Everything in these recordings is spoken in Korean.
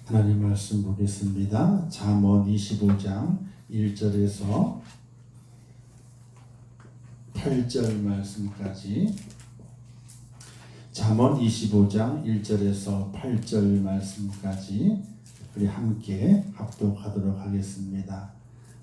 하나님 말씀 보겠습니다. 잠언 25장 1절에서 8절 말씀까지. 잠언 25장 1절에서 8절 말씀까지 우리 함께 합독하도록 하겠습니다.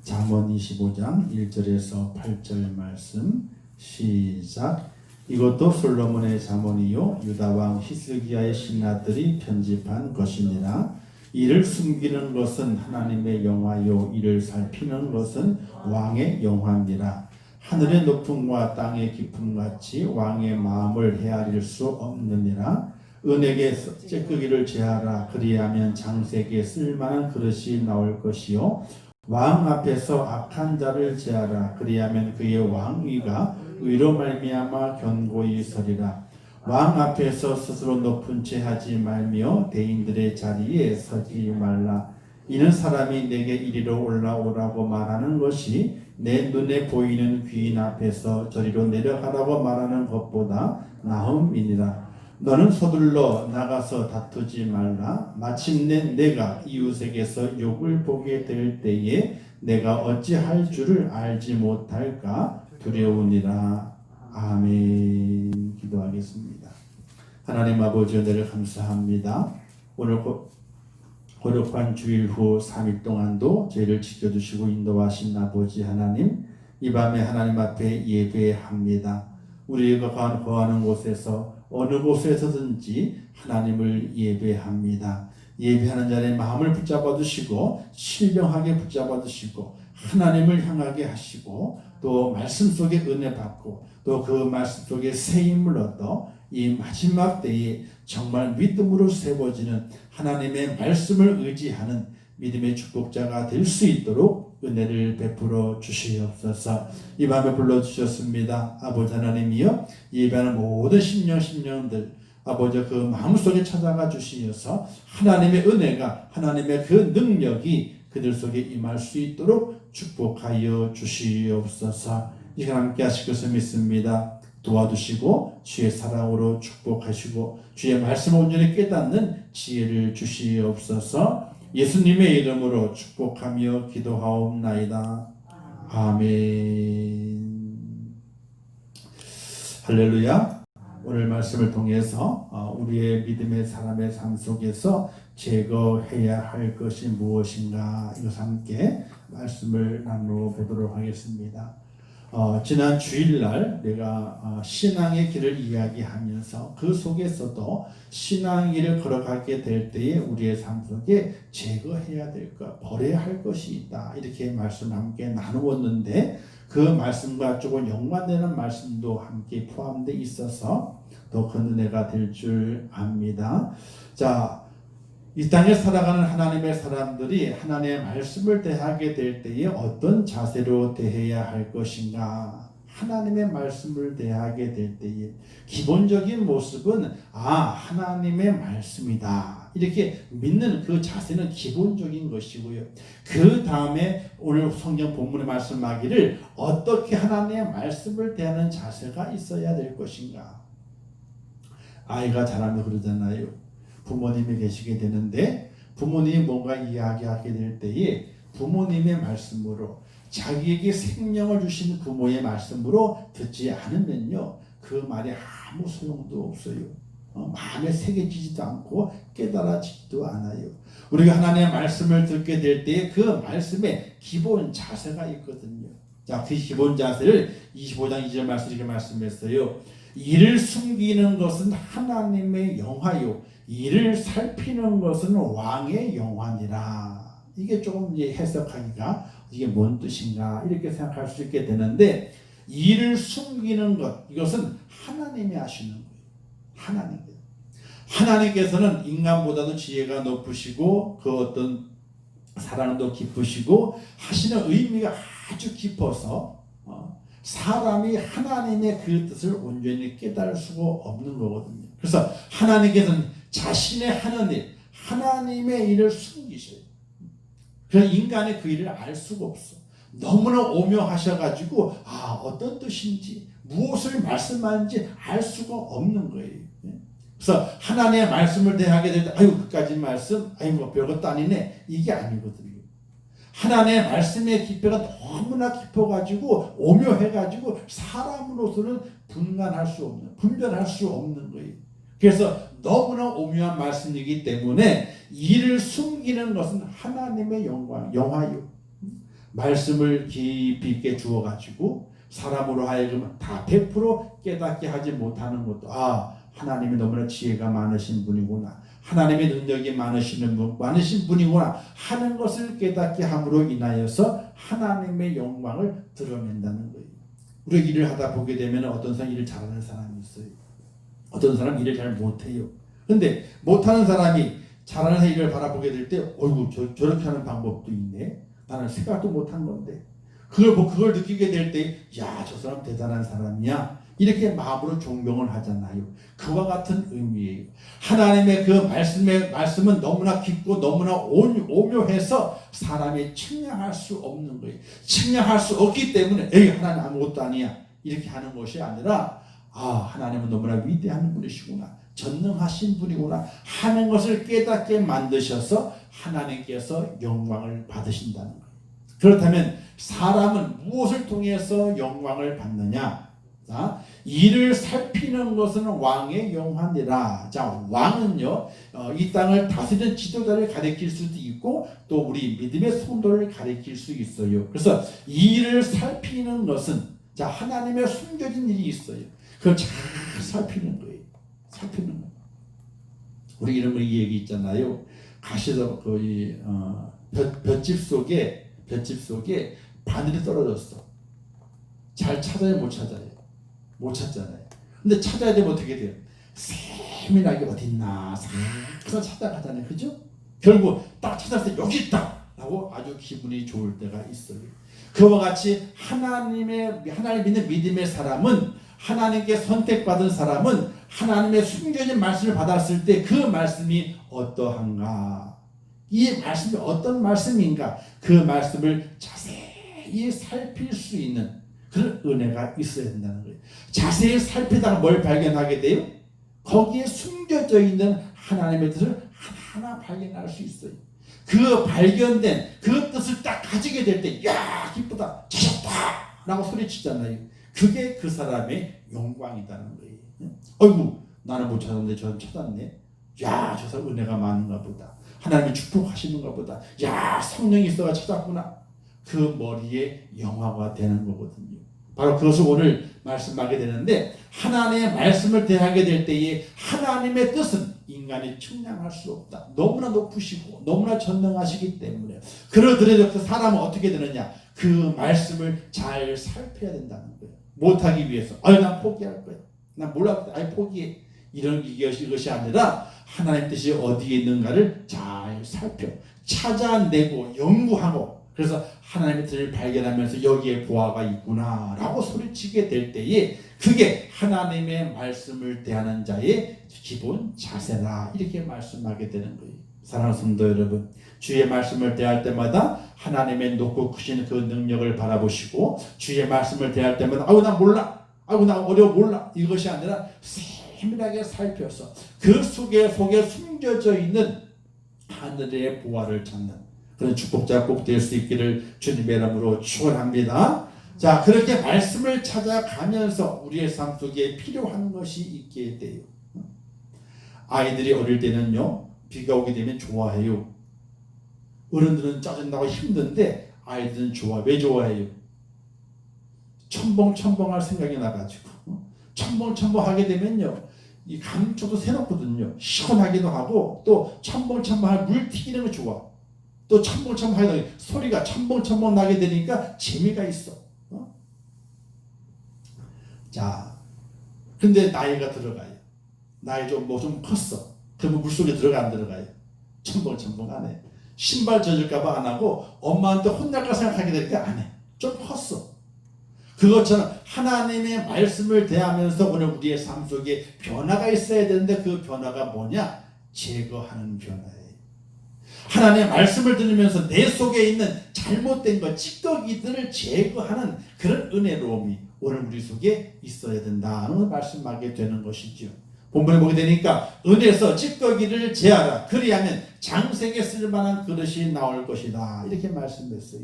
잠언 25장 1절에서 8절 말씀 시작. 이것도 솔로몬의 잠언이요 유다왕 히스기야의 신하들이 편집한 것이니라. 이를 숨기는 것은 하나님의 영화요 이를 살피는 것은 왕의 영화니라. 하늘의 높음과 땅의 깊음같이 왕의 마음을 헤아릴 수 없느니라. 은에게 째끄기를 제하라. 그리하면 장색에 쓸만한 그릇이 나올 것이요 왕 앞에서 악한 자를 제하라. 그리하면 그의 왕위가 의로 말미암아 견고히 서리라. 왕 앞에서 스스로 높은 채 하지 말며 대인들의 자리에 서지 말라. 이는 사람이 내게 이리로 올라오라고 말하는 것이 내 눈에 보이는 귀인 앞에서 저리로 내려가라고 말하는 것보다 나음이니라. 너는 서둘러 나가서 다투지 말라. 마침내 내가 이웃에게서 욕을 보게 될 때에 내가 어찌할 줄을 알지 못할까 두려우니라. 아멘. 기도하겠습니다. 하나님 아버지 은혜를 감사합니다. 오늘 거룩한 주일 후 3일 동안도 저희를 지켜주시고 인도하신 아버지 하나님, 이 밤에 하나님 앞에 예배합니다. 우리가 거하는 곳에서 어느 곳에서든지 하나님을 예배합니다. 예배하는 자의 마음을 붙잡아 주시고 신령하게 붙잡아 주시고 하나님을 향하게 하시고 또 말씀 속에 은혜 받고 또 그 말씀 속에 새 힘을 얻어 이 마지막 때에 정말 믿음으로 세워지는 하나님의 말씀을 의지하는 믿음의 축복자가 될 수 있도록 은혜를 베풀어 주시옵소서. 이 밤에 불러주셨습니다. 아버지 하나님이여, 예배하는 모든 심령들 아버지 그 마음속에 찾아가 주시어서 하나님의 은혜가 하나님의 그 능력이 그들 속에 임할 수 있도록 축복하여 주시옵소서. 이 시간 함께 하실 것을 믿습니다. 도와주시고 주의 사랑으로 축복하시고 주의 말씀을 온전히 깨닫는 지혜를 주시옵소서. 예수님의 이름으로 축복하며 기도하옵나이다. 아멘. 할렐루야. 오늘 말씀을 통해서 우리의 믿음의 사람의 삶 속에서 제거해야 할 것이 무엇인가, 이것과 함께 말씀을 나눠보도록 하겠습니다. 지난 주일날 내가 신앙의 길을 이야기하면서 그 속에서도 신앙의 길을 걸어가게 될 때에 우리의 삶 속에 제거해야 될 것, 버려야 할 것이 있다, 이렇게 말씀 함께 나누었는데 그 말씀과 조금 연관되는 말씀도 함께 포함되어 있어서 더 큰 은혜가 될 줄 압니다. 자, 이 땅에 살아가는 하나님의 사람들이 하나님의 말씀을 대하게 될 때에 어떤 자세로 대해야 할 것인가? 하나님의 말씀을 대하게 될 때에 기본적인 모습은 하나님의 말씀이다, 이렇게 믿는 그 자세는 기본적인 것이고요. 그 다음에 오늘 성경 본문의 말씀하기를 어떻게 하나님의 말씀을 대하는 자세가 있어야 될 것인가? 아이가 자라면 그러잖아요. 부모님이 계시게 되는데 부모님이 뭔가 이야기하게 될 때에 부모님의 말씀으로, 자기에게 생명을 주신 부모의 말씀으로 듣지 않으면요, 그 말이 아무 소용도 없어요. 마음에 새겨지지도 않고 깨달아지지도 않아요. 우리가 하나님의 말씀을 듣게 될 때에 그 말씀에 기본 자세가 있거든요. 자, 그 기본 자세를 25장 2절 말씀 이렇게 말씀했어요. 이를 숨기는 것은 하나님의 영화요 이를 살피는 것은 왕의 영화니라. 이게 조금 이제 해석하기가 이게 뭔 뜻인가 이렇게 생각할 수 있게 되는데, 이를 숨기는 것, 이것은 하나님이 하시는 거예요. 하나님께서는 인간보다도 지혜가 높으시고 그 어떤 사랑도 깊으시고 하시는 의미가 아주 깊어서 사람이 하나님의 그 뜻을 온전히 깨달을 수가 없는 거거든요. 그래서 하나님께서는 자신의 하는 일, 하나님의 일을 숨기셔요. 그래서 인간의 그 일을 알 수가 없어. 너무나 오묘하셔가지고 어떤 뜻인지 무엇을 말씀하는지 알 수가 없는 거예요. 그래서 하나님의 말씀을 대하게 될 때 아유 그까지 말씀 아유 뭐 별것도 아니네 이게 아니거든요. 하나님의 말씀의 깊이가 너무나 깊어가지고 오묘해가지고 사람으로서는 분간할 수 없는 분별할 수 없는 거예요. 그래서 너무나 오묘한 말씀이기 때문에 이를 숨기는 것은 하나님의 영화요. 말씀을 깊이 있게 주어가지고 사람으로 하여금 다 100% 깨닫게 하지 못하는 것도 하나님이 너무나 지혜가 많으신 분이구나. 하나님의 능력이 많으신 분이구나 하는 것을 깨닫게 함으로 인하여서 하나님의 영광을 드러낸다는 거예요. 우리 일을 하다 보게 되면 어떤 사람 일을 잘하는 사람이 있어요. 어떤 사람 일을 잘 못해요. 근데 못하는 사람이 잘하는 일을 바라보게 될 때 어이구 저렇게 하는 방법도 있네. 나는 생각도 못한 건데 그걸 느끼게 될 때 야 저 사람 대단한 사람이야. 이렇게 마음으로 존경을 하잖아요. 그와 같은 의미예요. 하나님의 그 말씀은 너무나 깊고 너무나 오묘해서 사람이 측량할 수 없는 거예요. 측량할 수 없기 때문에 에이 하나님 아무것도 아니야 이렇게 하는 것이 아니라 하나님은 너무나 위대한 분이시구나. 전능하신 분이구나 하는 것을 깨닫게 만드셔서 하나님께서 영광을 받으신다는 거예요. 그렇다면 사람은 무엇을 통해서 영광을 받느냐? 이를 살피는 것은 왕의 영화니라. 자, 왕은요, 이 땅을 다스리는 지도자를 가리킬 수도 있고, 또 우리 믿음의 성도를 가리킬 수 있어요. 그래서 이를 살피는 것은, 자, 하나님의 숨겨진 일이 있어요. 그걸 잘 살피는 거예요. 살피는 거. 우리 이런 이 얘기 있잖아요. 가시다 볏짚 속에 바늘이 떨어졌어. 잘 찾아야 못 찾아요. 못 찾잖아요. 근데 찾아야 되면 어떻게 돼요? 세밀하게 어딨나 싹 찾아가잖아요. 그죠? 결국 딱 찾았을 때 여기 있다 라고 아주 기분이 좋을 때가 있어요. 그와 같이 하나님 믿는 믿음의 사람은, 하나님께 선택받은 사람은 하나님의 숨겨진 말씀을 받았을 때 그 말씀이 어떠한가, 이 말씀이 어떤 말씀인가, 그 말씀을 자세히 살필 수 있는 그런 은혜가 있어야 된다는 거예요. 자세히 살피다가 뭘 발견하게 돼요? 거기에 숨겨져 있는 하나님의 뜻을 하나하나 발견할 수 있어요. 그 발견된 그 뜻을 딱 가지게 될 때, 야 기쁘다, 찾았다 라고 소리치잖아요. 그게 그 사람의 영광이라는 거예요. 어이구 나는 못 찾았는데 저는 찾았네. 야 저 사람 은혜가 많은가 보다. 하나님이 축복하시는가 보다. 야 성령이 있어가 찾았구나. 그 머리에 영화가 되는 거거든요. 바로 그것을 오늘 말씀하게 되는데, 하나님의 말씀을 대하게 될 때에 하나님의 뜻은 인간이 측량할 수 없다. 너무나 높으시고 너무나 전능하시기 때문에. 그러더라도 그 사람은 어떻게 되느냐? 그 말씀을 잘 살펴야 된다는 거예요. 못하기 위해서 난 포기할 거야. 난 몰라. 포기해. 이것이 아니라 하나님 뜻이 어디에 있는가를 잘 살펴 찾아내고 연구하고, 그래서 하나님의 뜻을 발견하면서 여기에 보아가 있구나 라고 소리치게 될 때에 그게 하나님의 말씀을 대하는 자의 기본 자세라, 이렇게 말씀하게 되는 거예요. 사랑하는 성도 여러분, 주의 말씀을 대할 때마다 하나님의 높고 크신 그 능력을 바라보시고, 주의 말씀을 대할 때마다 나 몰라, 나 어려워 몰라, 이것이 아니라 세밀하게 살펴서 그 속에 숨겨져 있는 하늘의 보화를 찾는 그런 축복자 꼭 될 수 있기를 주님의 이름으로 축원합니다. 자, 그렇게 말씀을 찾아가면서 우리의 삶 속에 필요한 것이 있게 돼요. 아이들이 어릴 때는요, 비가 오게 되면 좋아해요. 어른들은 짜증나고 힘든데 아이들은 왜 좋아해요? 첨벙첨벙할 생각이 나가지고, 첨벙첨벙하게 되면요, 이 감쪽도 새롭거든요. 시원하기도 하고, 또 첨벙첨벙할 물 튀기는 거 좋아. 또 첨벙첨벙하게 소리가 첨벙첨벙 나게 되니까 재미가 있어. 자, 근데 나이가 들어가요. 나이 좀 컸어. 그러면 물속에 안 들어가요. 첨벙첨벙 안 해. 신발 젖을까봐 안 하고, 엄마한테 혼날까 생각하게 될 때 안 해. 좀 컸어. 그것처럼 하나님의 말씀을 대하면서 오늘 우리의 삶 속에 변화가 있어야 되는데, 그 변화가 뭐냐? 제거하는 변화예요. 하나님의 말씀을 들으면서 내 속에 있는 잘못된 것, 찌꺼기들을 제거하는 그런 은혜로움이 오늘 우리 속에 있어야 된다는 말씀하게 되는 것이죠. 본문에 보게 되니까 은에서 찌꺼기를 제하라. 그리하면 장색에 쓸만한 그릇이 나올 것이다. 이렇게 말씀했어요.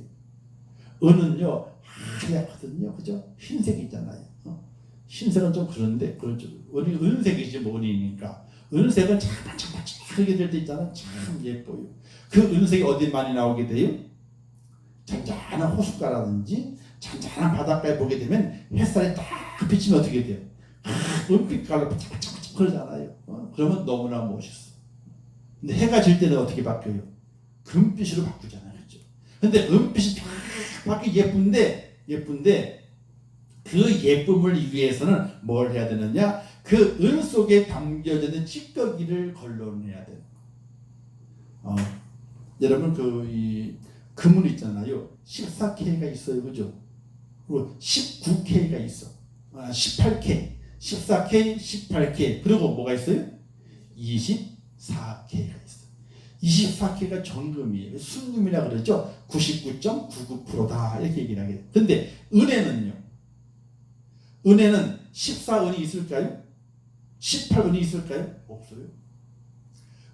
은은요 하얗거든요. 그죠? 흰색이잖아요. 흰색은 좀 그런데 그렇죠. 은이 은색이지 뭐 은이니까. 은색은 반짝반짝하게 될 때 있잖아요. 참 예뻐요. 그 은색이 어디 많이 나오게 돼요? 잔잔한 호숫가라든지 잔잔한 바닷가에 보게 되면 햇살이 딱 비치면 어떻게 돼요? 은빛깔로 반짝반짝 그러잖아요. 그러면 너무나 멋있어. 근데 해가 질 때는 어떻게 바뀌어요? 금빛으로 바꾸잖아요. 그렇죠? 근데 은빛이 쫙 바뀌 예쁜데 그 예쁨을 위해서는 뭘 해야 되느냐? 그 은 속에 담겨져 있는 찌꺼기를 걸러내야 돼요. 여러분 이 금은 있잖아요. 14K가 있어요. 그죠? 그리고 19K가 있어. 18K, 14K, 18K. 그리고 뭐가 있어요? 24K가 있어. 24K가 정금이에요. 순금이라 그러죠. 99.99%다 이렇게 얘기를 하게 돼요. 근데 은에는 14은이 있을까요? 18은이 있을까요? 없어요.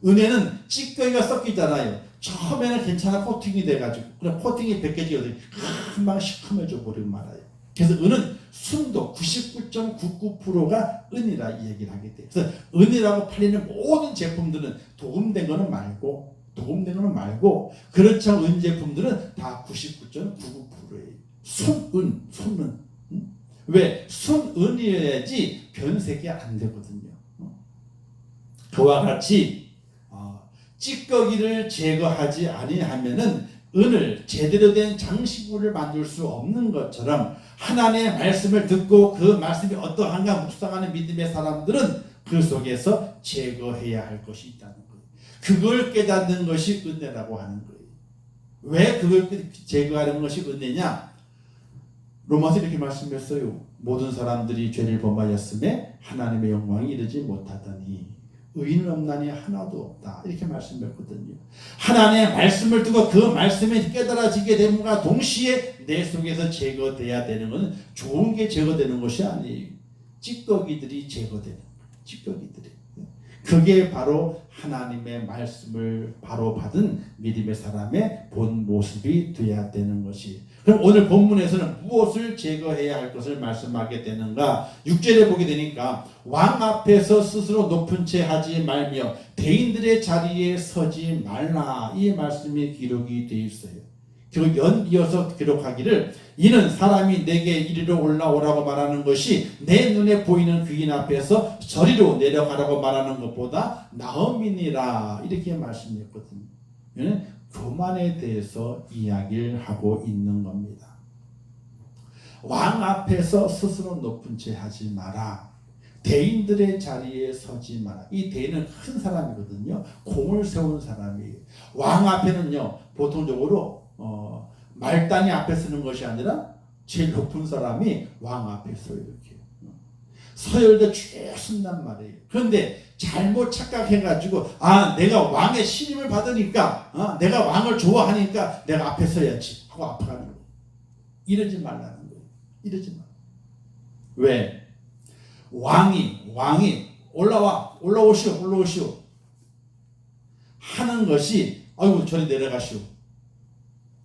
은에는 찌꺼기가 섞이잖아요. 처음에는 괜찮아 코팅이 돼가지고 그럼 코팅이 벗겨지거든요. 금방 시커매져 버리고 말아요. 그래서 은은 순도 99.99%가 은이라 이 얘기를 하게 돼요. 그래서 은이라고 팔리는 모든 제품들은 도금된 거는 말고 그렇지 않은 은 제품들은 다 99.99%예요. 순은. 왜? 순은이어야지 변색이 안 되거든요. 그와 같이 찌꺼기를 제거하지 아니하면은 은을 제대로 된 장식물을 만들 수 없는 것처럼 하나님의 말씀을 듣고 그 말씀이 어떠한가 묵상하는 믿음의 사람들은 그 속에서 제거해야 할 것이 있다는 거예요. 그걸 깨닫는 것이 은혜라고 하는 거예요. 왜 그걸 제거하는 것이 은혜냐? 로마서 이렇게 말씀했어요. 모든 사람들이 죄를 범하였음에 하나님의 영광이 이르지 못하더니 의인은 없나니 하나도 없다. 이렇게 말씀했거든요. 하나님의 말씀을 두고 그 말씀이 깨달아지게 됨과 동시에 내 속에서 제거돼야 되는 것은 좋은 게 제거되는 것이 아니에요. 찌꺼기들이 제거되는 거예요. 찌꺼기들이. 그게 바로 하나님의 말씀을 바로 받은 믿음의 사람의 본 모습이 되어야 되는 것이. 그럼 오늘 본문에서는 무엇을 제거해야 할 것을 말씀하게 되는가? 6절에 보게 되니까 왕 앞에서 스스로 높은 채 하지 말며 대인들의 자리에 서지 말라. 이 말씀이 기록이 되어 있어요. 그리고 연이어서 기록하기를 이는 사람이 내게 이리로 올라오라고 말하는 것이 내 눈에 보이는 귀인 앞에서 저리로 내려가라고 말하는 것보다 나음이니라. 이렇게 말씀했거든요. 교만에 대해서 이야기를 하고 있는 겁니다. 왕 앞에서 스스로 높은 채 하지 마라. 대인들의 자리에 서지 마라. 이 대인은 큰 사람이거든요. 공을 세운 사람이에요. 왕 앞에는요 보통적으로 말단이 앞에 서는 것이 아니라 제일 높은 사람이 왕 앞에 서요. 이렇게 서열도 쭉 쓴단 말이에요. 그런데 잘못 착각해가지고 내가 왕의 신임을 받으니까 내가 왕을 좋아하니까 내가 앞에 서야지 하고 앞가는 거예요. 이러지 말라는 거예요. 이러지 말. 왜? 왕이 올라오시오 하는 것이 아이고 저리 내려가시오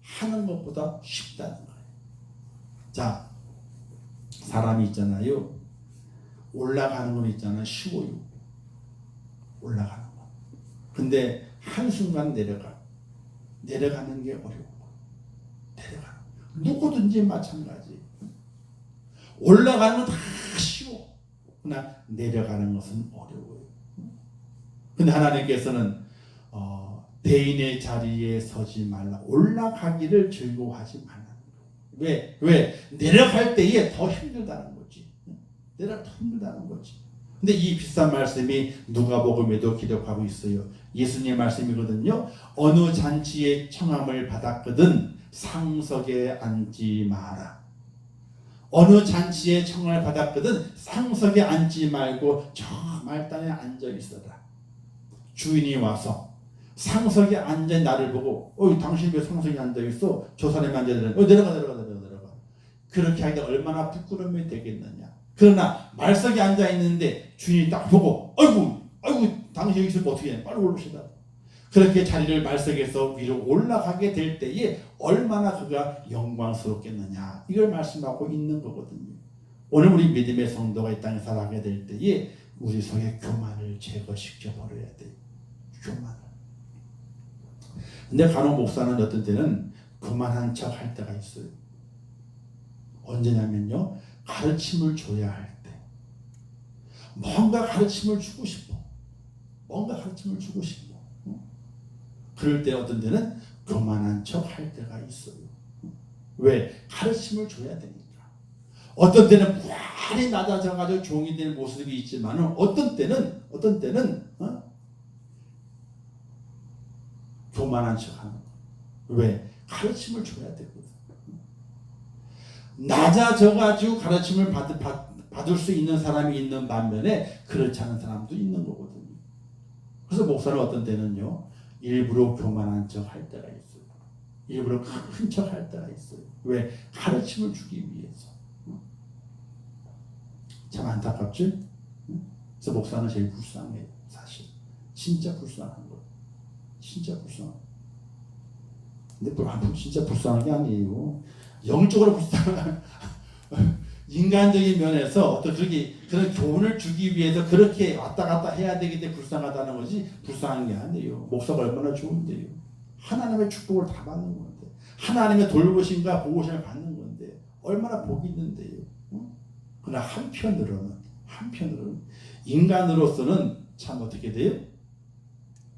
하는 것보다 쉽다는 거예요. 자, 사람이 있잖아요. 올라가는 건 있잖아요. 쉬워요. 올라가는 거. 근데 한순간 내려가는 게 어려워. 내려가는 거. 누구든지 마찬가지. 올라가는 건 다 쉬워. 그러나 내려가는 것은 어려워요. 근데 하나님께서는 대인의 자리에 서지 말라. 올라가기를 즐거워하지 말라는 거예요. 왜? 내려갈 때에 더 힘들다는 거지. 내려갈 때 더 힘들다는 거지. 근데 이 비싼 말씀이 누가복음에도 기록하고 있어요. 예수님의 말씀이거든요. 어느 잔치에 청함을 받았거든 상석에 앉지 마라. 어느 잔치에 청함을 받았거든 상석에 앉지 말고 저 말단에 앉아 있어라. 주인이 와서 상석에 앉아 나를 보고 당신 왜 상석에 앉아 있어? 저 사람이 앉아야 되는 내려가. 그렇게 하기가 얼마나 부끄러움이 되겠느냐. 그러나 말석에 앉아 있는데 주인이 딱 보고 아이고 당신 여기 있으면 어떻게 해? 빨리 올라오시다. 그렇게 자리를 말석에서 위로 올라가게 될 때에 얼마나 그가 영광스럽겠느냐, 이걸 말씀하고 있는 거거든요. 오늘 우리 믿음의 성도가 이 땅에 살아가게 될 때에 우리 속에 교만을 제거시켜 버려야 돼요. 교만을. 근데 간혹 목사는 어떤 때는 교만한 척 할 때가 있어요. 언제냐면요, 가르침을 줘야 할 때, 뭔가 가르침을 주고 싶어. 그럴 때 어떤 때는 교만한 척 할 때가 있어요. 왜? 가르침을 줘야 되니까. 어떤 때는 무한히 낮아져가지고 종이 되는 모습이 있지만 어떤 때는 교만한 척 하는 거예요. 왜? 가르침을 줘야 되거든. 낮아져가지고 가르침을 받을 수 있는 사람이 있는 반면에 그렇지 않은 사람도 있는 거거든요. 그래서 목사는 어떤 때는요, 일부러 교만한 척 할 때가 있어요. 일부러 큰 척 할 때가 있어요. 왜? 가르침을 주기 위해서. 참 안타깝지? 그래서 목사는 제일 불쌍해요. 사실 진짜 불쌍한 거예요. 진짜 불쌍한. 근데 진짜 불쌍한 게 아니에요. 영적으로 불쌍한 인간적인 면에서 어떤 그런 교훈을 주기 위해서 그렇게 왔다 갔다 해야 되기 때문에 불쌍하다는 거지, 불쌍한 게 아니에요. 목사가 얼마나 좋은데요. 하나님의 축복을 다 받는 건데, 하나님의 돌보심과 보호심을 받는 건데 얼마나 복이 있는데요. 그러나 한편으로는 인간으로서는 참 어떻게 돼요?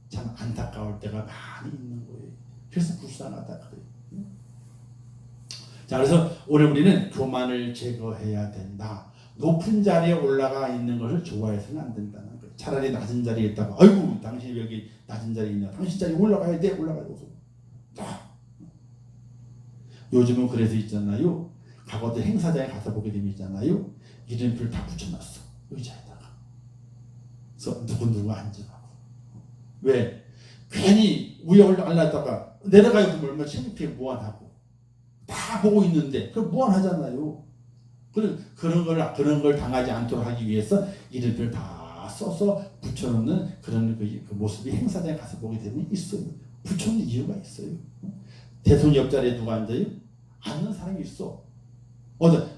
참 안타까울 때가 많이 있는 거예요. 그래서 불쌍하다 그래요. 자, 그래서 오늘 우리는 교만을 제거해야 된다. 높은 자리에 올라가 있는 것을 좋아해서는 안 된다는 거예요. 차라리 낮은 자리에 있다가 아이고 당신이 여기 낮은 자리에 있냐, 당신 자리에 올라가야 돼, 올라가야지. 요즘은 그래서 있잖아요, 과거들 행사장에 가서 보게 되면 있잖아요, 이름표를 다 붙여놨어, 의자에다가. 그래서 누구 앉으라고. 왜? 괜히 위에 올라가려다가 내려가야 되면 얼마나 창피해, 무안하고. 다 보고 있는데 그럼 무안하잖아요. 그런 걸 당하지 않도록 하기 위해서 이름표를 다 써서 붙여놓는 그런 그 모습이 행사장에 가서 보게 되면 있어요. 붙여놓는 이유가 있어요. 대통령 옆자리에 누가 앉아요? 앉는 사람이 있어.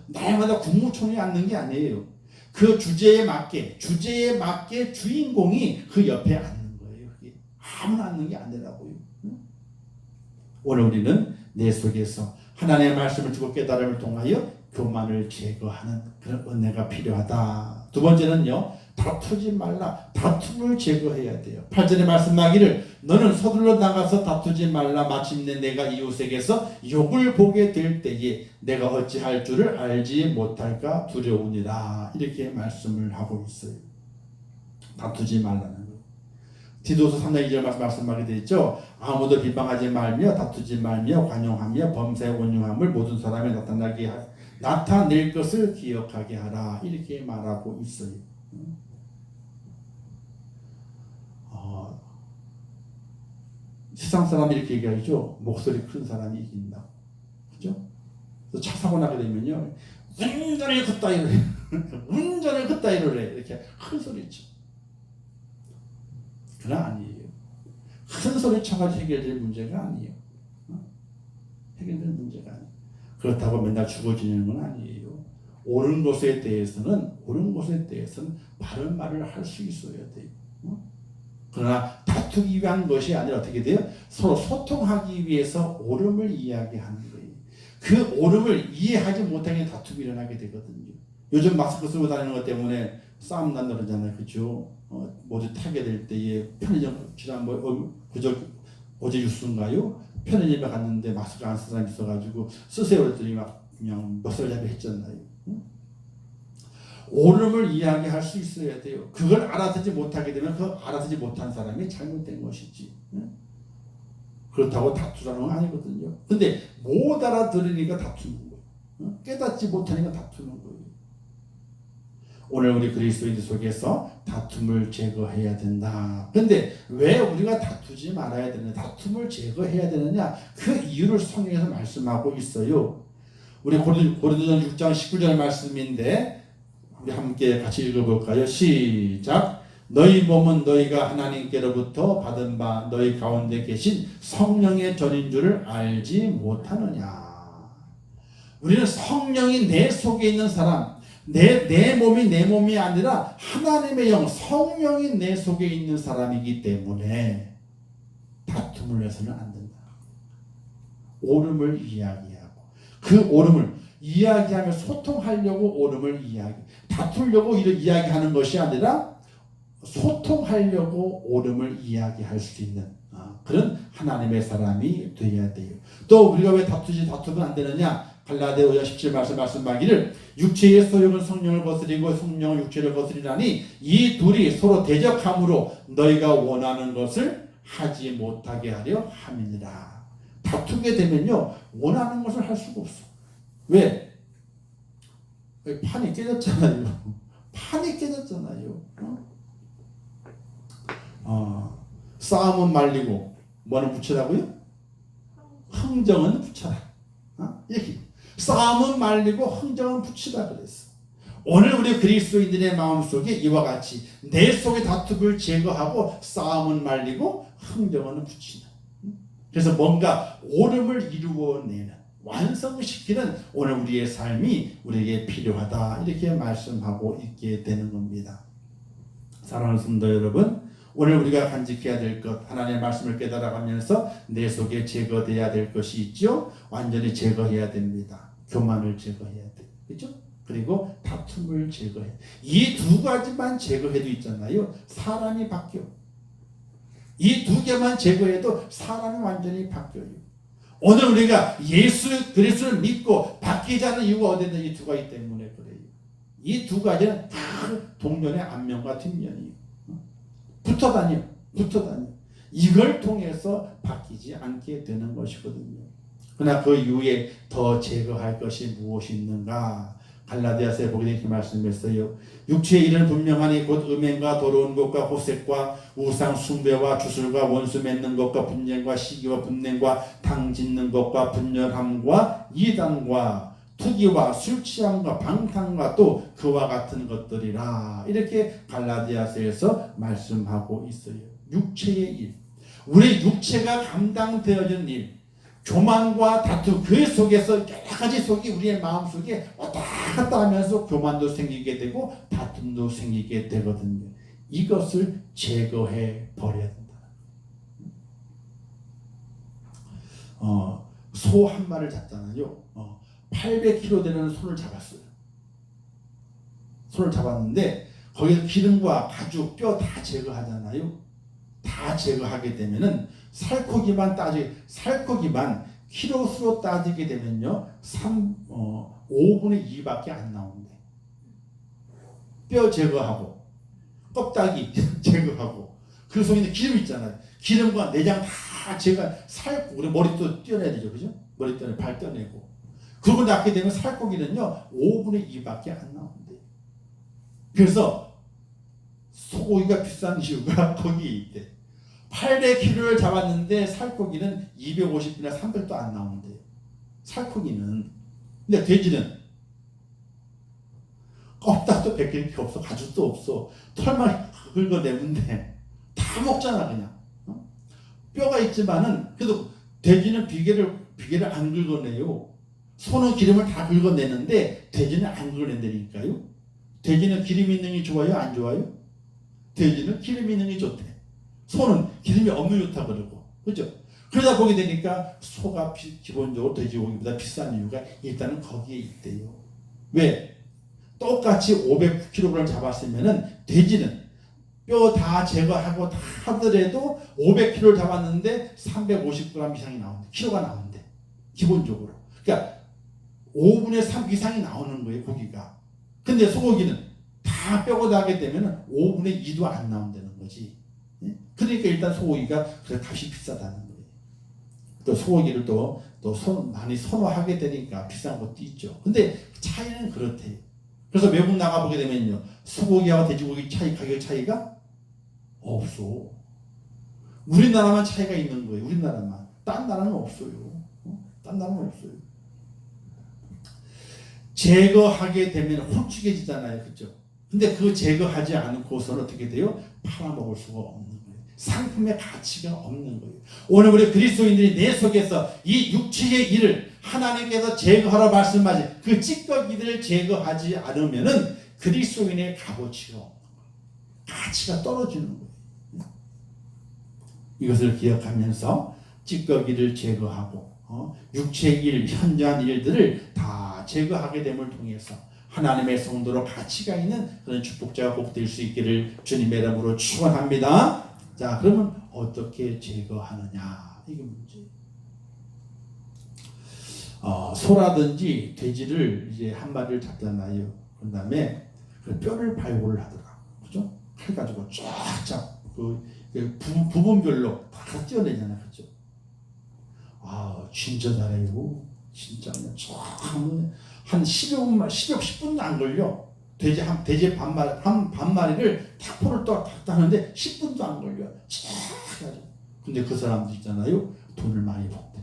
날마다 국무총리 앉는 게 아니에요. 그 주제에 맞게 주인공이 그 옆에 앉는 거예요. 아무나 앉는 게 아니라고요. 오늘 우리는 내 속에서 하나님의 말씀을 주고 깨달음을 통하여 교만을 제거하는 그런 은혜가 필요하다. 두 번째는요, 다투지 말라. 다툼을 제거해야 돼요. 8절에 말씀하기를 너는 서둘러 나가서 다투지 말라. 마침내 내가 이웃에게서 욕을 보게 될 때에 내가 어찌할 줄을 알지 못할까 두려우니라. 이렇게 말씀을 하고 있어요. 다투지 말라는 거예요. 디도서 3장 2절 말씀하게 되어 있죠. 아무도 비방하지 말며 다투지 말며 관용하며 범사에 온유함을 모든 사람에 나타낼 것을 기억하게 하라. 이렇게 말하고 있어요. 세상 사람이 이렇게 얘기하죠. 목소리 큰 사람이 이긴다. 그죠? 차 사고 나게 되면요, 운전을 그따위로 해. 운전을 그따위로 해. 이렇게 큰 소리 쳐. 그건 아니에요. 큰 소리 쳐가지고 해결될 문제가 아니에요. 해결될 문제가 아니에요. 그렇다고 맨날 죽어지는 건 아니에요. 옳은 것에 대해서는 바른 말을 할 수 있어야 돼요. 그러나 다투기 위한 것이 아니라 어떻게 돼요? 서로 소통하기 위해서 옳음을 이야기하는 거예요. 그 옳음을 이해하지 못하게 다툼이 일어나게 되거든요. 요즘 마스크 쓰고 다니는 것 때문에 싸움 난다 그러잖아요. 그죠? 모두 타게 될 때에 편의점, 어제 뉴스인가요? 편의점에 갔는데 마스크 안 쓰는 사람이 있어가지고 쓰세요 그랬더니 막 그냥 멱살잡이 했잖아요. 옳음을 이야기할 수 있어야 돼요. 그걸 알아듣지 못하게 되면 그 알아듣지 못한 사람이 잘못된 것이지. 그렇다고 다투라는 건 아니거든요. 근데 못 알아들으니까 다투는 거예요. 깨닫지 못하니까 다투는 거예요. 오늘 우리 그리스도인들 속에서 다툼을 제거해야 된다. 근데 왜 우리가 다투지 말아야 되느냐, 다툼을 제거해야 되느냐, 그 이유를 성경에서 말씀하고 있어요. 우리 고린도전 6장 19절 말씀인데 우리 함께 같이 읽어볼까요? 시작. 너희 몸은 너희가 하나님께로부터 받은 바 너희 가운데 계신 성령의 전인 줄을 알지 못하느냐. 우리는 성령이 내 속에 있는 사람, 내 몸이 내 몸이 아니라 하나님의 영, 성령이 내 속에 있는 사람이기 때문에 다툼을 해서는 안 된다. 옳음을 이야기하고 그 옳음을 이야기하며 소통하려고 옳음을 다투려고 이야기하는 것이 아니라 소통하려고 옳음을 이야기할 수 있는 그런 하나님의 사람이 되어야 돼요. 또 우리가 왜 다투면 안 되느냐? 갈라디아 5장 17 말씀하기를 육체의 소욕은 성령을 거스리고 성령은 육체를 거스리라니 이 둘이 서로 대적함으로 너희가 원하는 것을 하지 못하게 하려 함이니라. 다투게 되면요 원하는 것을 할 수가 없어. 왜? 판이 깨졌잖아요. 판이 깨졌잖아요. 싸움은 말리고 뭐는 붙이라고요? 흥정은 붙여라. 이렇게 싸움은 말리고 흥정은 붙이라 그랬어. 오늘 우리 그리스도인들의 마음속에 이와 같이 내 속의 다툼을 제거하고 싸움은 말리고 흥정은 붙이는, 그래서 뭔가 옳음을 이루어내는, 완성시키는 오늘 우리의 삶이 우리에게 필요하다, 이렇게 말씀하고 있게 되는 겁니다. 사랑하는 성도 여러분, 오늘 우리가 간직해야 될 것, 하나님의 말씀을 깨달아가면서 내 속에 제거돼야 될 것이 있죠. 완전히 제거해야 됩니다. 교만을 제거해야 돼, 그렇죠? 그리고 다툼을 제거해. 이 두 가지만 제거해도 있잖아요, 사람이 바뀌어. 이 두 개만 제거해도 사람이 완전히 바뀌어요. 오늘 우리가 예수 그리스도를 믿고 바뀌지 않는 이유가 어디냐? 이 두 가지 때문에 그래요. 이 두 가지는 다 동전의 앞면과 뒷면이에요. 붙어 다녀. 이걸 통해서 바뀌지 않게 되는 것이거든요. 그러나 그 이후에 더 제거할 것이 무엇이 있는가? 갈라디아서에 보게 되는 말씀했어요. 육체의 일은 분명하니 곧 음행과 더러운 것과 호색과 우상 숭배와 주술과 원수 맺는 것과 분쟁과 시기와 분냉과 당 짓는 것과 분열함과 이단과 투기와 술 취함과 방탕과 또 그와 같은 것들이라, 이렇게 갈라디아서에서 말씀하고 있어요. 육체의 일, 우리 육체가 감당되어진 일, 교만과 다툼, 그 속에서 여러 가지 속이 우리의 마음속에 왔다 갔다 하면서 교만도 생기게 되고 다툼도 생기게 되거든요. 이것을 제거해 버려야 된다. 소 한 마리를 잡잖아요. 800kg 되는 소를 잡았어요. 소를 잡았는데 거기서 기름과 가죽, 뼈 다 제거하잖아요. 다 제거하게 되면은 살코기만 키로수로 따지게 되면요 5분의 2밖에 안 나온대. 뼈 제거하고 껍데기 제거하고 그 속에 있는 기름 있잖아요. 기름과 내장 다 살고, 우리 머리도 떼어내야 되죠, 그죠? 머리 떼어내, 발 떼어내고. 그걸 낳게 되면 살코기는요 5분의 2밖에 안 나온대. 그래서 소고기가 비싼 이유가 거기에 있대. 800kg를 잡았는데 살코기는 250이나 300도 안 나오는데, 살코기는. 근데 돼지는 껍데기도 벗길 게 없어, 가죽도 없어, 털만 긁어내는데 다 먹잖아 그냥. 뼈가 있지만은 그래도 돼지는 비계를 안 긁어내요. 소는 기름을 다 긁어내는데 돼지는 안 긁어낸다니까요. 돼지는 기름 있는 게 좋아요, 안 좋아요? 돼지는 기름 있는 게 좋대. 소는 기름이 없는 게 좋다 그러고, 그죠? 그러다 보게 되니까 소가 기본적으로 돼지고기보다 비싼 이유가 일단은 거기에 있대요. 왜? 똑같이 500kg 잡았으면은 돼지는 뼈 다 제거하고 다 하더라도 500kg를 잡았는데 350g 이상이 나온대. 키로가 나온대. 기본적으로. 그러니까 5분의 3 이상이 나오는 거예요, 고기가. 근데 소고기는 다 뼈고 나게 되면 5분의 2도 안 나온다는 거지. 그러니까 일단 소고기가 그 값이 비싸다는 거예요. 또 소고기를 또 많이 선호하게 되니까 비싼 것도 있죠. 근데 차이는 그렇대요. 그래서 외국 나가보게 되면요, 소고기하고 돼지고기 가격 차이가 없어. 우리나라만 차이가 있는 거예요. 딴 나라는 없어요. 딴 나라는 없어요. 제거하게 되면 홀쭉해지잖아요. 그죠? 근데 그 제거하지 않고서는 어떻게 돼요? 팔아먹을 수가 없는 거예요. 상품의 가치가 없는 거예요. 오늘 우리 그리스도인들이 내 속에서 이 육체의 일을 하나님께서 제거하라 말씀하신 그 찌꺼기들을 제거하지 않으면은 그리스도인의 값어치가 없는 거예요. 가치가 떨어지는 거예요. 이것을 기억하면서 찌꺼기를 제거하고 육체의 일, 현저한 일들을 다 제거하게 됨을 통해서 하나님의 성도로 가치가 있는 그런 축복자가 꼭 될 수 있기를 주님의 이름으로 축원합니다. 자, 그러면 어떻게 제거하느냐, 이게 문제예요. 소라든지 돼지를 이제 한 마리를 잡잖아요. 그 다음에 그 뼈를 발골을 하더라. 그죠? 칼 가지고 쫙쫙 그 부분별로 다 떼어내잖아요. 그죠? 진짜 잘해요. 진짜 그냥 쫙 한 10분도 안 걸려. 돼지 반마리를 탁포를 딱 하는데 10분도 안 걸려. 쫙 해가지고. 근데 그 사람들 있잖아요. 돈을 많이 벌대.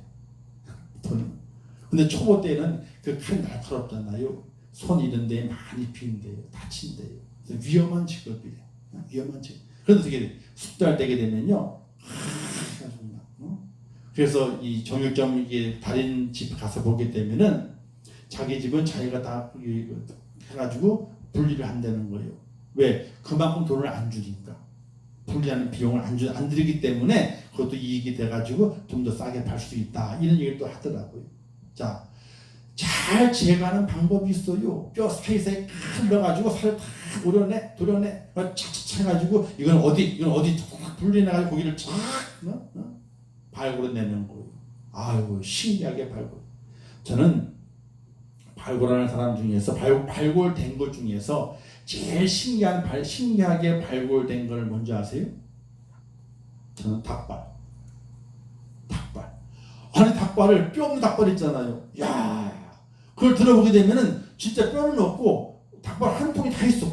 근데 초보 때는 그 칼이 날카롭잖아요. 손 이런 데 많이 비인대요. 다친대요. 위험한 직업이에요. 위험한 직업. 그래서 어떻게 숙달되게 되면요. 그래서 이 정육점 이게 달인 집 가서 보게 되면은 자기 집은 자기가 다 해가지고 분리를 한다는 거예요. 왜? 그만큼 돈을 안 주니까. 분리하는 비용을 안 들이기 때문에 그것도 이익이 돼가지고 좀 더 싸게 팔 수 있다. 이런 얘기를 또 하더라고요. 자, 잘 제거하는 방법이 있어요. 뼈 사이사이 흘러가지고 살을 다 도려내, 착착 해가지고 이건 어디 분리해가지고 고기를 쫙 발굴해내는 거예요. 아이고, 신기하게 발굴. 저는 발굴하는 사람 중에서 발굴된 것 중에서 제일 신기하게 발굴된 걸 뭔지 아세요? 저는 닭발. 아니, 닭발을 뼈 없는 닭발 있잖아요. 야, 그걸 들어보게 되면은 진짜 뼈는 없고 닭발 한 통이 다 있어.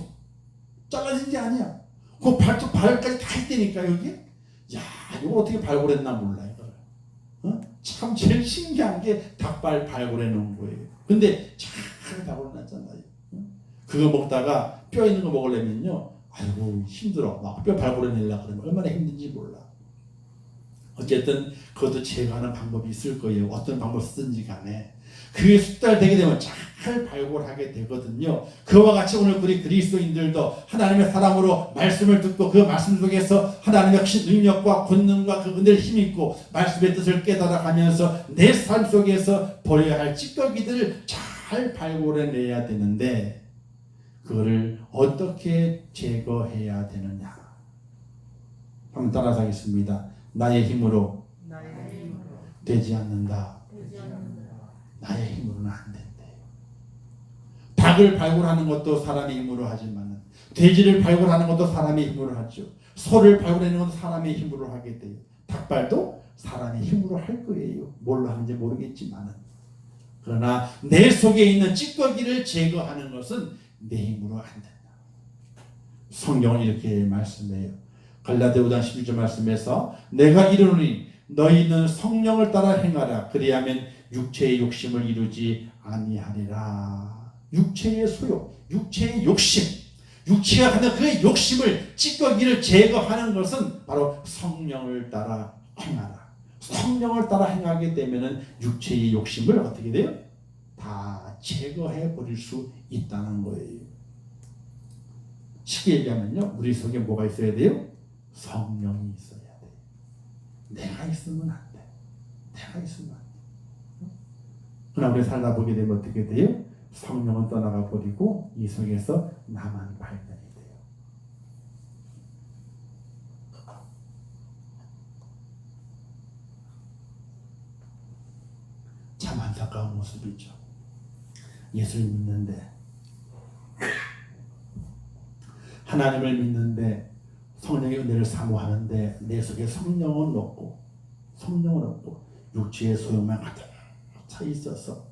잘라진 게 아니야. 그 발까지 다 있다니까 여기. 야, 이거 어떻게 발굴했나 몰라 이걸. 참 제일 신기한 게 닭발 발굴해 놓은 거예요. 근데 잘 발굴해놨잖아요. 그거 먹다가 뼈 있는 거 먹으려면요, 아이고 힘들어. 막 뼈 발굴해내려고 그러면 얼마나 힘든지 몰라. 어쨌든 그것도 제거하는 방법이 있을 거예요. 어떤 방법 쓰든지 간에. 그게 숙달되게 되면 잘 발굴하게 되거든요. 그와 같이 오늘 우리 그리스도인들도 하나님의 사람으로 말씀을 듣고 그 말씀 속에서 하나님의 능력과 권능과 그 은혜를 힘입고 말씀의 뜻을 깨달아가면서 내 삶 속에서 버려야 할 찌꺼기들을 잘 발굴해내야 되는데 그거를 어떻게 제거해야 되느냐. 한번 따라서 하겠습니다. 나의 힘으로 되지 않는다. 나의 힘으로는 안 된대요. 닭을 발굴하는 것도 사람의 힘으로 하지만 돼지를 발굴하는 것도 사람의 힘으로 하죠. 소를 발굴하는 것도 사람의 힘으로 하게 돼요. 닭발도 사람의 힘으로 할 거예요. 뭘로 하는지 모르겠지만 그러나 내 속에 있는 찌꺼기를 제거하는 것은 내 힘으로 안 된다. 성경은 이렇게 말씀해요. 갈라디아 5장 11절 말씀에서 내가 이르노니 너희는 성령을 따라 행하라. 그리하면 육체의 욕심을 이루지 아니하리라. 육체의 소욕, 육체의 욕심, 육체가 가진 그 욕심을 찌꺼기를 제거하는 것은 바로 성령을 따라 행하라. 성령을 따라 행하게 되면은 육체의 욕심을 어떻게 돼요? 다 제거해 버릴 수 있다는 거예요. 쉽게 얘기하면요, 우리 속에 뭐가 있어야 돼요? 성령이 있어야 돼. 내가 있으면 안 돼. 내가 있으면 안 돼. 그러나 우리 살다 보게 되면 어떻게 돼요? 성령은 떠나가 버리고 이 속에서 나만 발견이 돼요. 참 안타까운 모습이죠. 예수를 믿는데 하나님을 믿는데 성령의 은혜를 사모하는데 내 속에 성령은 없고 육체의 소용만 가득 차 있어서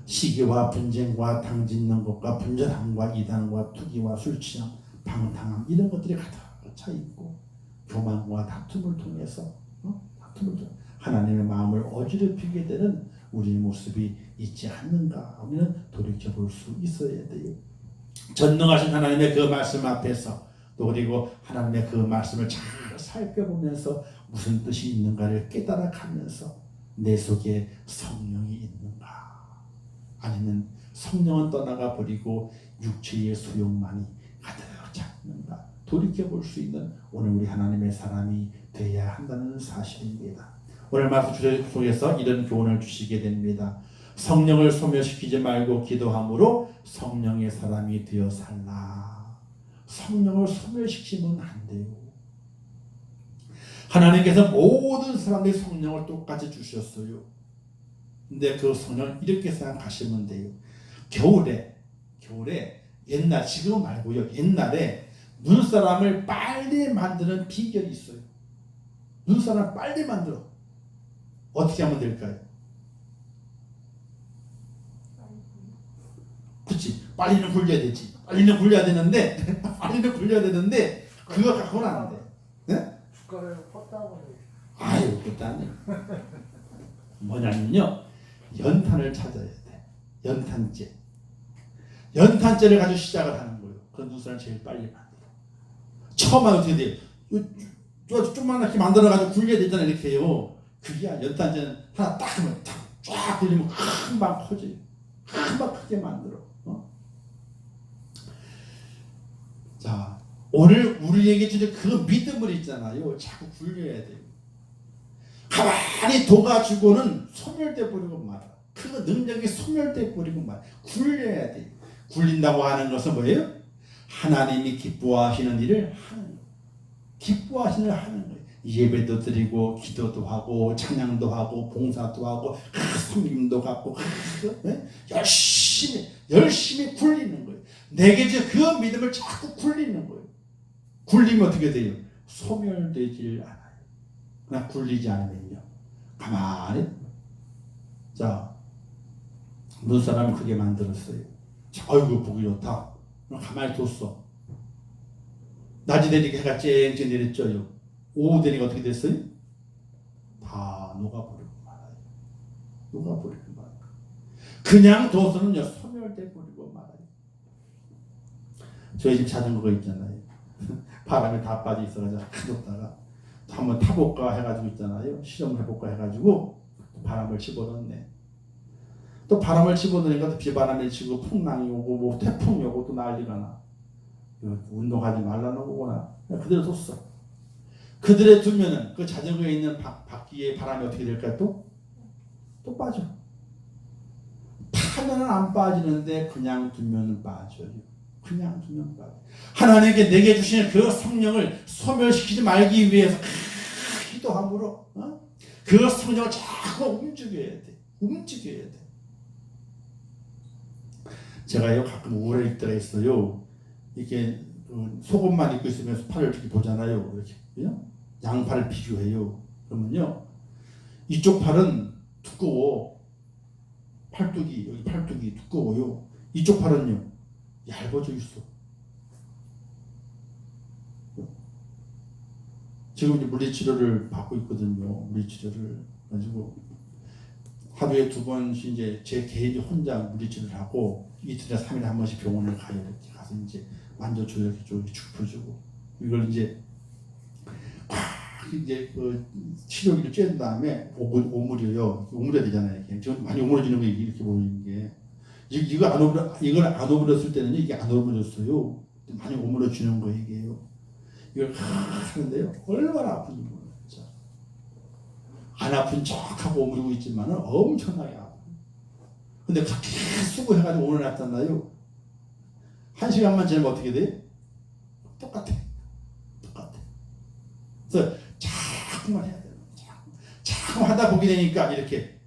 시기와 분쟁과 당짓는 것과 분전함과 이단과 투기와 술취함, 방탕함 이런 것들이 가득 차 있고 교만과 다툼을 통해서 하나님의 마음을 어지럽히게 되는 우리의 모습이 있지 않는가 하면 돌이켜볼 수 있어야 돼요. 전능하신 하나님의 그 말씀 앞에서 또 그리고 하나님의 그 말씀을 잘 살펴보면서 무슨 뜻이 있는가를 깨달아가면서 내 속에 성령이 있는가 아니면 성령은 떠나가 버리고 육체의 수용만이 가득 찼는가 돌이켜볼 수 있는 오늘 우리 하나님의 사람이 되어야 한다는 사실입니다. 오늘 말씀 속에서 이런 교훈을 주시게 됩니다. 성령을 소멸시키지 말고 기도함으로 성령의 사람이 되어 살라. 성령을 소멸시키면 안 돼요. 하나님께서 모든 사람들이 성령을 똑같이 주셨어요. 근데 그 성령을 이렇게 생각하시면 돼요. 겨울에 옛날 지금 말고요. 옛날에 눈사람을 빨리 만드는 비결이 있어요. 눈사람 빨리 만들어. 어떻게 하면 될까요? 그렇지. 빨리는 굴려야 되지. 빨리는 굴려야 되는데 그거 갖고는 안 돼. 네? 숟가락을 뻗다 보니 아유, 그딴 뭐냐면요. 연탄을 찾아야 돼. 연탄재를 가지고 시작을 하는 거예요. 그런 눈사람을 제일 빨리 만들어. 처음 하면 어떻게 돼요? 조그맣게 만들어가지고 굴려야 되잖아요. 이렇게 해요. 그게 연탄재는 하나 딱 하면 쫙 굴리면 금방 커져요. 금방 크게 만들어. 자, 오늘 우리에게 주는 그 믿음을 있잖아요. 자꾸 굴려야 돼요. 가만히 둬가지고는 소멸돼 버리고 말아. 그 능력이 소멸돼 버리고 말아. 굴려야 돼요. 굴린다고 하는 것은 뭐예요? 하나님이 기뻐하시는 일을 하는 거예요. 기뻐하시는 일을 하는 거예요. 예배도 드리고 기도도 하고 찬양도 하고 봉사도 하고 섬김도 갖고 열심히 굴리는 거예요. 내게 이제 그 믿음을 자꾸 굴리는 거예요. 굴리면 어떻게 돼요? 소멸되질 않아요. 그냥 굴리지 않으면요. 가만히 자 눈사람을 크게 만들었어요. 자, 아이고 보기 좋다. 가만히 뒀어. 낮이 되니까 해가 쨍쨍 내렸죠요. 오후 되니까 어떻게 됐어요? 다 녹아버리고 말아요. 녹아버리고 말아요. 그냥 둬서는요 소멸돼 버리고 말아요. 저희 집 자전거가 있잖아요. 바람에 다 빠져 있어가지고 가져다가 한번 타볼까 해가지고 있잖아요. 실험을 해볼까 해가지고 바람을 집어넣네. 또 바람을 집어넣으니까 비바람이 치고 풍랑이 오고 뭐 태풍이 오고 또 난리가 나. 운동하지 말라는 거구나. 그대로 뒀어. 그대로 두면은 그 자전거에 있는 바퀴에 바람이 어떻게 될까요? 또 빠져. 타면은 안 빠지는데 그냥 두면 빠져요. 그냥 두면 빠져. 하나님께 내게 주시는 그 성령을 소멸시키지 말기 위해서 기도함으로 그 성령을 자꾸 움직여야 돼. 움직여야 돼. 제가요 가끔 우울할 때가 있어요. 이렇게 속옷만 입고 있으면서 팔을 이렇게 보잖아요. 이렇게 양팔을 비교해요. 그러면요 이쪽 팔은 두꺼워. 팔뚝이 여기 팔뚝이 두꺼워요. 이쪽 팔은요 얇아져 있어. 지금 이제 물리치료를 받고 있거든요. 물리치료를 가지고 하루에 2번씩 이제 제 개인이 혼자 물리치료를 하고 이틀에 3일에 한 번씩 병원을 가요. 이렇게 가서 이제 만져줘요. 이렇게 쭉 짚어주고 이걸 이제 그 치료기를 쬐은 다음에 오므려요. 오므려야 되잖아요. 이렇게 지금 많이 오므려지는 게 이렇게 보이는 게 이걸 안 오므렸을 때는 이게 안 오므려졌어요. 많이 오므려지는 거예요. 이게요. 이걸 하는데요. 얼마나 아픈지 몰라요. 진짜. 안 아픈 척하고 오므리고 있지만은 엄청나게 아파요. 근데 그렇게 수고해가지고 오늘 났잖아요. 1시간만 지나면 어떻게 돼? 똑같아. 그래서 자꾸만 해야 돼요. 자꾸 하다 보게 되니까 이렇게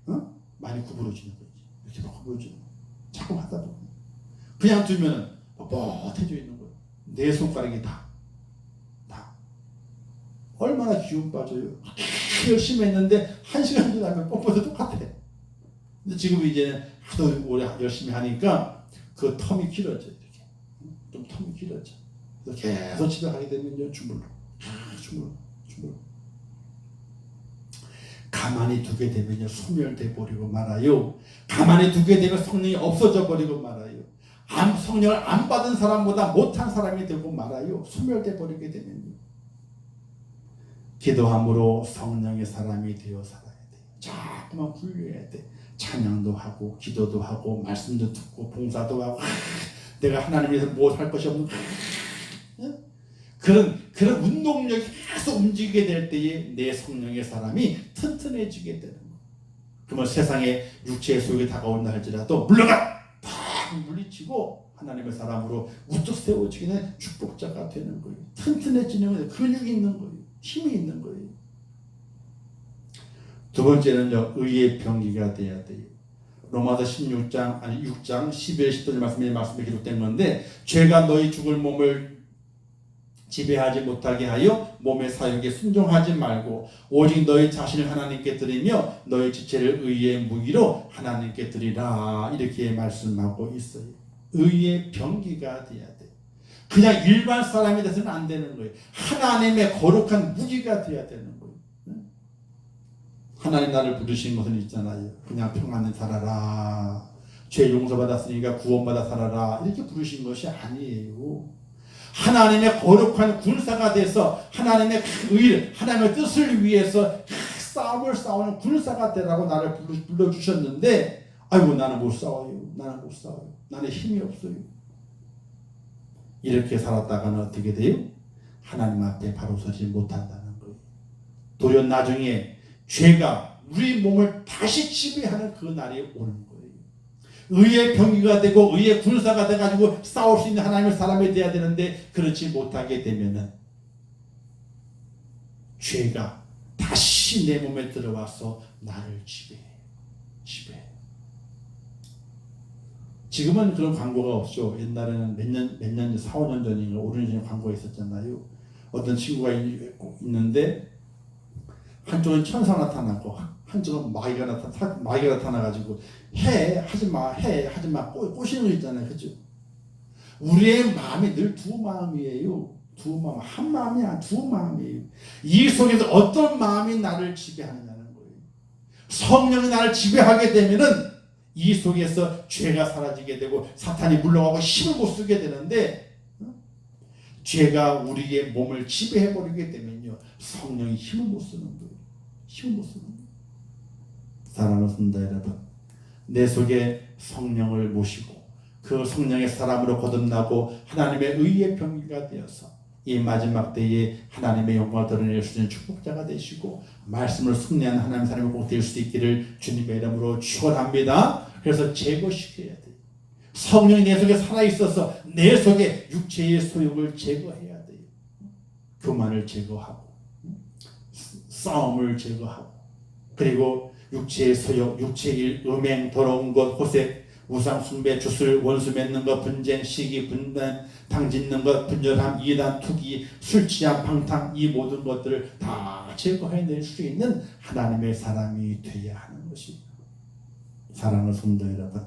많이 구부러지는 거지. 이렇게 구부러지는 거. 자꾸 하다 보면 그냥 두면은 뻣뻣해져 있는 거예요. 내 손가락이 다 얼마나 기운 빠져요. 열심히 했는데 1시간 지나면 뻣뻣해 똑같아. 근데 지금 이제는 하도 오래 열심히 하니까 그 텀이 길어져. 이렇게 좀 텀이 길어져. 그래서 계속 집에 가게 되면요 주물러. 가만히 두게 되면요 소멸돼 버리고 말아요. 가만히 두게 되면 성령이 없어져 버리고 말아요. 성령을 안 받은 사람보다 못한 사람이 되고 말아요. 소멸돼 버리게 되면요. 기도함으로 성령의 사람이 되어 살아야 돼요. 자꾸만 훈련해야 돼. 찬양도 하고 기도도 하고 말씀도 듣고 봉사도 하고 내가 하나님 위해서 무엇 할 것이 없는 그런 운동력이 계속 움직이게 될 때에 내 성령의 사람이 튼튼해지게 되는 거예요. 그러면 세상에 육체의 소욕이 다가온다 할지라도 물러가! 팍 물리치고 하나님의 사람으로 우뚝 세워지게 되는 축복자가 되는 거예요. 튼튼해지는 거예요. 근육이 있는 거예요. 힘이 있는 거예요. 두 번째는요, 의의 병기가 돼야 돼요. 로마서 6장 12절 10절 말씀에 기록된 건데, 죄가 너희 죽을 몸을 지배하지 못하게 하여 몸의 사욕에 순종하지 말고 오직 너희 자신을 하나님께 드리며 너희 지체를 의의 무기로 하나님께 드리라. 이렇게 말씀하고 있어요. 의의 병기가 돼야 돼. 그냥 일반 사람이 돼서는 안 되는 거예요. 하나님의 거룩한 무기가 돼야 되는 거예요. 하나님 나를 부르신 것은 있잖아요. 그냥 평안히 살아라. 죄 용서받았으니까 구원받아 살아라. 이렇게 부르신 것이 아니에요. 하나님의 거룩한 군사가 돼서 하나님의 의, 하나님의 뜻을 위해서 싸움을 싸우는 군사가 되라고 나를 불러주셨는데, 아이고 나는 못 싸워요. 나는 못 싸워요. 나는 힘이 없어요. 이렇게 살았다가는 어떻게 돼요? 하나님 앞에 바로 서지 못한다는 거예요. 도리어 나중에 죄가 우리 몸을 다시 지배하는 그 날이 오는 거예요. 의의 병기가 되고 의의 군사가 돼가지고 싸울 수 있는 하나님의 사람이 돼야 되는데 그렇지 못하게 되면은 죄가 다시 내 몸에 들어와서 나를 지배해. 지금은 그런 광고가 없죠. 옛날에는 몇 년, 4, 5년 전인가 5년 전에 광고가 있었잖아요. 어떤 친구가 있는데 한쪽은 천사 나타나고 한쪽은 마귀가 나타나가지고 하지마 꼬시는 거 있잖아요. 그죠? 우리의 마음이 늘 두 마음이에요. 두 마음, 한 마음이 아니라 두 마음이에요. 이 속에서 어떤 마음이 나를 지배하느냐는 거예요. 성령이 나를 지배하게 되면은 이 속에서 죄가 사라지게 되고 사탄이 물러가고 힘을 못 쓰게 되는데, 죄가 우리의 몸을 지배해버리게 되면요 성령이 힘을 못 쓰는 거예요. 힘을 못 쓰는 거예요. 사랑하는 성도 여러분, 내 속에 성령을 모시고 그 성령의 사람으로 거듭나고 하나님의 의의 병기가 되어서 이 마지막 때에 하나님의 영광을 드러낼 수 있는 축복자가 되시고 말씀을 승리하는 하나님의 사람이 꼭 될 수 있기를 주님의 이름으로 축원합니다. 그래서 제거시켜야 돼요. 성령이 내 속에 살아있어서 내 속에 육체의 소욕을 제거해야 돼요. 교만을 제거하고 싸움을 제거하고 그리고 육체의 소욕, 육체의 일, 음행, 더러운 것, 호색, 우상 숭배, 주술, 원수 맺는 것, 분쟁, 시기, 분단, 당짓는 것, 분열함, 이단, 투기, 술 취함, 방탕, 이 모든 것들을 다 제거해낼 수 있는 하나님의 사람이 되어야 하는 것입니다. 사랑하는 성도 여러분,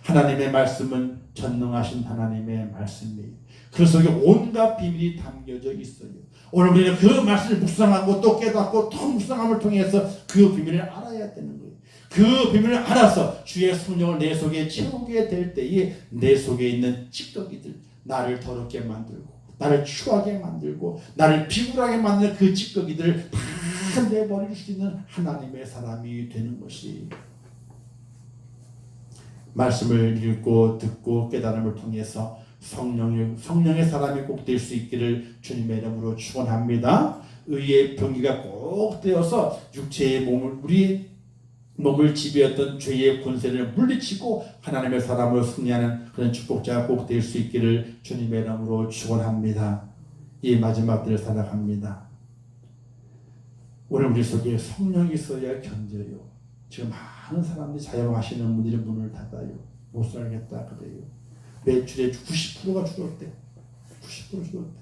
하나님의 말씀은 전능하신 하나님의 말씀이에요. 그 속에 온갖 비밀이 담겨져 있어요. 오늘 우리는 그 말씀을 묵상하고 또 깨닫고 또 묵상함을 통해서 그 비밀을 알아야 되는 거예요. 그 비밀을 알아서 주의 성령을 내 속에 채우게 될 때에 내 속에 있는 찌꺼기들, 나를 더럽게 만들고 나를 추하게 만들고 나를 비굴하게 만드는 그 찌꺼기들을 다 내버릴 수 있는 하나님의 사람이 되는 것이, 말씀을 읽고 듣고 깨달음을 통해서 성령의 사람이 꼭 될 수 있기를 주님의 이름으로 축원합니다. 의의 병기가 꼭 되어서 육체의 우리 몸을 지배했던 죄의 권세를 물리치고 하나님의 사람으로 승리하는 그런 축복자가 꼭 될 수 있기를 주님의 이름으로 축원합니다. 이 마지막 때를 살아갑니다. 오늘 우리 속에 성령이 있어야 견뎌요. 지금 많은 사람들이 자영하시는 분들이 문을 닫아요. 못 살겠다 그래요. 매출의 90%가 줄었대. 90% 줄었대.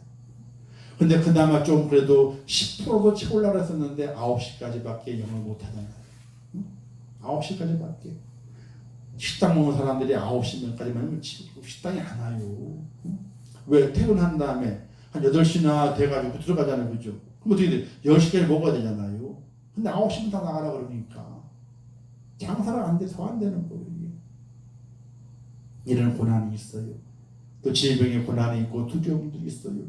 근데 그나마 좀 그래도 10%도 채우려고 했었는데 9시까지밖에 영을 못 하잖아요. 9시까지밖에. 식당 먹는 사람들이 9시까지만 식당이 안 와요. 왜? 퇴근한 다음에 한 8시나 돼가지고 들어가잖아요. 그죠? 그럼 어떻게 돼? 10시까지 먹어야 되잖아요. 나가고 싶으면 다 나가라 그러니까 장사를 안 돼, 더 안 되는 거예요. 이런 고난이 있어요. 또 질병의 고난이 있고 두려움도 있어요.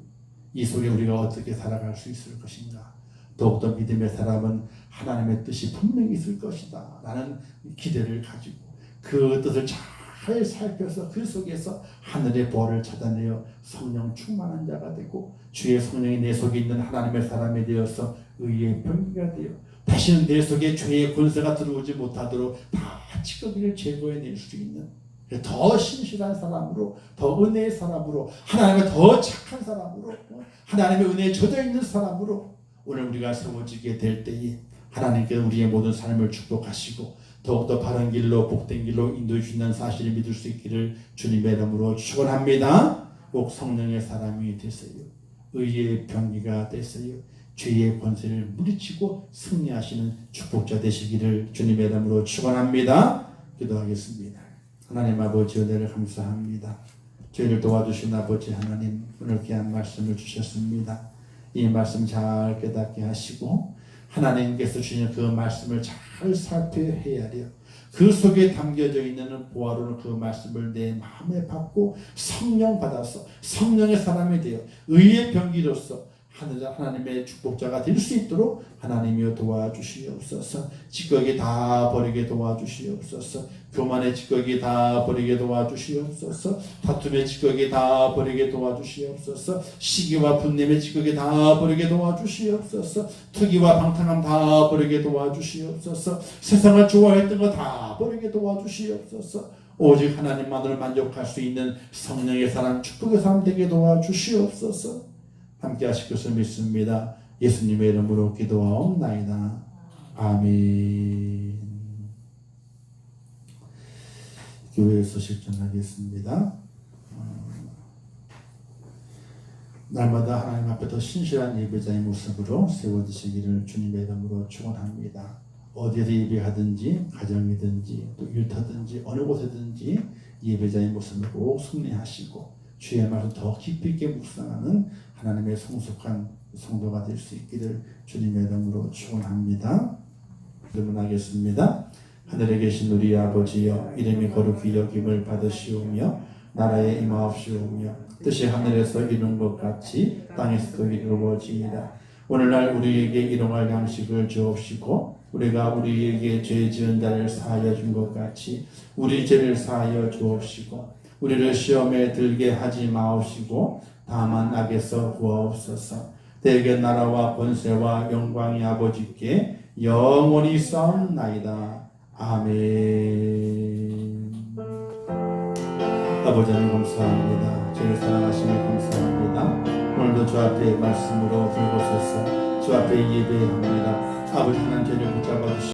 이 속에 우리가 어떻게 살아갈 수 있을 것인가. 더욱더 믿음의 사람은 하나님의 뜻이 분명히 있을 것이다 라는 기대를 가지고 그 뜻을 잘 살펴서 그 속에서 하늘의 보화를 찾아내어 성령 충만한 자가 되고 주의 성령이 내 속에 있는 하나님의 사람이 되어서 의의 병기가 되어 다시는 내 속에 죄의 권세가 들어오지 못하도록 다 찌꺼기를 제거해낼 수 있는 더 신실한 사람으로, 더 은혜의 사람으로, 하나님의 더 착한 사람으로, 하나님의 은혜에 젖어있는 사람으로 오늘 우리가 세워지게 될 때에 하나님께 우리의 모든 삶을 축복하시고 더욱더 바른 길로 복된 길로 인도해 주시는 사실을 믿을 수 있기를 주님의 이름으로 축원합니다. 꼭 성령의 사람이 되세요. 의의 병기가 되세요. 죄의 권세를 물리치고 승리하시는 축복자 되시기를 주님의 이름으로 축원합니다. 기도하겠습니다. 하나님 아버지 은혜를 감사합니다. 저희를 도와주신 아버지 하나님 오늘 귀한 말씀을 주셨습니다. 이 말씀 잘 깨닫게 하시고 하나님께서 주신 그 말씀을 잘 살펴야 해요. 그 속에 담겨져 있는 보화로는 그 말씀을 내 마음에 받고 성령 받아서 성령의 사람이 되어 의의 병기로서 하나님의 축복자가 될 수 있도록 하나님이여 도와주시옵소서. 찌꺼기 다 버리게 도와주시옵소서. 교만의 찌꺼기 다 버리게 도와주시옵소서. 다툼의 찌꺼기 다 버리게 도와주시옵소서. 시기와 분냄의 찌꺼기 다 버리게 도와주시옵소서. 투기와 방탕함 다 버리게 도와주시옵소서. 세상을 좋아했던 거 다 버리게 도와주시옵소서. 오직 하나님만으로 만족할 수 있는 성령의 사람, 축복의 사람 되게 도와주시옵소서. 함께 하실 것을 믿습니다. 예수님의 이름으로 기도하옵나이다. 아멘. 교회에서 실천하겠습니다. 날마다 하나님 앞에 더 신실한 예배자의 모습으로 세워지시기를 주님의 이름으로 축원합니다. 어디에서 예배하든지 가정이든지 또 일터든지 어느 곳에든지 예배자의 모습으로 꼭 승리하시고 주의 말을 더 깊이 있게 묵상하는 하나님의 성숙한 성도가 될 수 있기를 주님의 이름으로 축원합니다. 질문하겠습니다. 하늘에 계신 우리 아버지여 이름이 거룩히 여김을 받으시오며 나라에 임하옵시오며 뜻이 하늘에서 이룬 것 같이 땅에서도 이루어지이다. 오늘날 우리에게 일용할 양식을 주옵시고 우리가 우리에게 죄 지은 자를 사하여 준 것 같이 우리 죄를 사하여 주옵시고 우리를 시험에 들게 하지 마옵시고 다만 악에서 구하옵소서. 대개 나라와 권세와 영광이 아버지께 영원히 싸움나이다. 아멘. 아버지 하나님 감사합니다. 저를 사랑하시며 감사합니다. 오늘도 주 앞에 말씀으로 들고서서 주 앞에 예배합니다. 아버지 하나님 저를 붙잡아 주시고